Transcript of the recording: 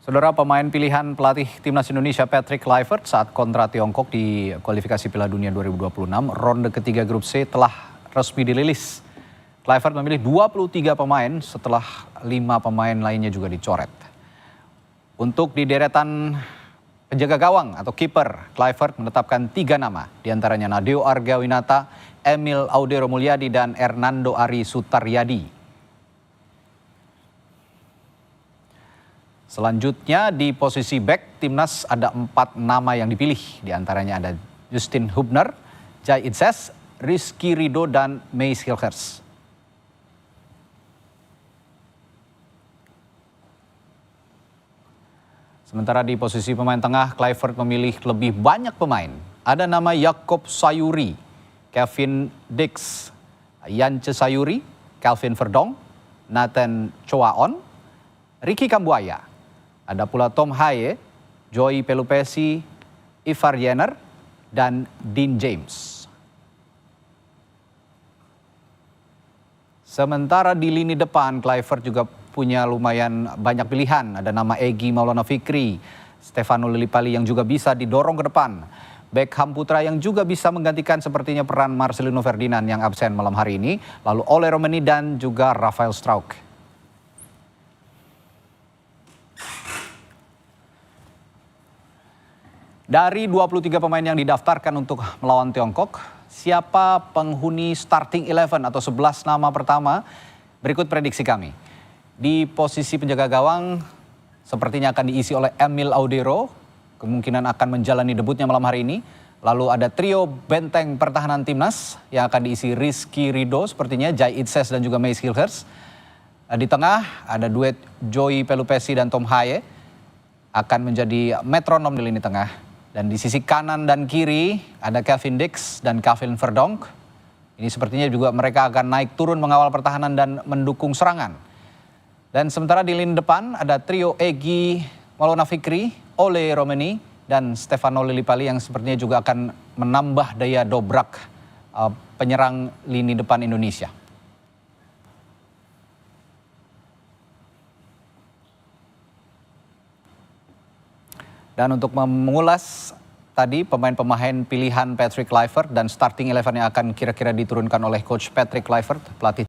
Saudara, pemain pilihan pelatih Timnas Indonesia Patrick Kluivert saat kontra Tiongkok di kualifikasi Piala Dunia 2026 ronde ketiga grup C telah resmi dirilis. Kluivert memilih 23 pemain setelah 5 pemain lainnya juga dicoret. Untuk di deretan penjaga gawang atau kiper, Kluivert menetapkan 3 nama, diantaranya Nadeo Argawinata, Emil Audero Mulyadi, dan Hernando Ari Sutaryadi. Selanjutnya di posisi bek, Timnas ada 4 nama yang dipilih. Di antaranya ada Justin Hubner, Jai Itses, Rizky Ridho, dan Meis Hilgers. Sementara di posisi pemain tengah, Kluivert memilih lebih banyak pemain. Ada nama Yakob Sayuri, Kevin Dix, Yance Sayuri, Calvin Verdong, Nathan Choaon, Ricky Kambuaya. Ada pula Tom Haye, Joey Pelupesi, Ivar Jenner, dan Dean James. Sementara di lini depan, Kluivert juga punya lumayan banyak pilihan. Ada nama Egy Maulana Fikri, Stefano Lillipali yang juga bisa didorong ke depan. Beckham Putra yang juga bisa menggantikan sepertinya peran Marcelino Ferdinand yang absen malam hari ini. Lalu Ole Romeni dan juga Rafael Strauch. Dari 23 pemain yang didaftarkan untuk melawan Tiongkok, siapa penghuni starting 11 atau 11 nama pertama? Berikut prediksi kami. Di posisi penjaga gawang, sepertinya akan diisi oleh Emil Audero, kemungkinan akan menjalani debutnya malam hari ini. Lalu ada trio benteng pertahanan Timnas yang akan diisi Rizky Ridho, sepertinya Jai Itses dan juga Meis Hilgers. Di tengah ada duet Joey Pelupesi dan Tom Haye, akan menjadi metronom di lini tengah. Dan di sisi kanan dan kiri ada Kevin Dix dan Calvin Verdong. Ini sepertinya juga mereka akan naik turun mengawal pertahanan dan mendukung serangan. Dan sementara di lini depan ada trio Egy Maulana Fikri, Ole Romeni, dan Stefano Lillipali yang sepertinya juga akan menambah daya dobrak penyerang lini depan Indonesia. Dan untuk mengulas tadi pemain-pemain pilihan Patrick Kluivert dan starting 11 yang akan kira-kira diturunkan oleh Coach Patrick Kluivert, pelatih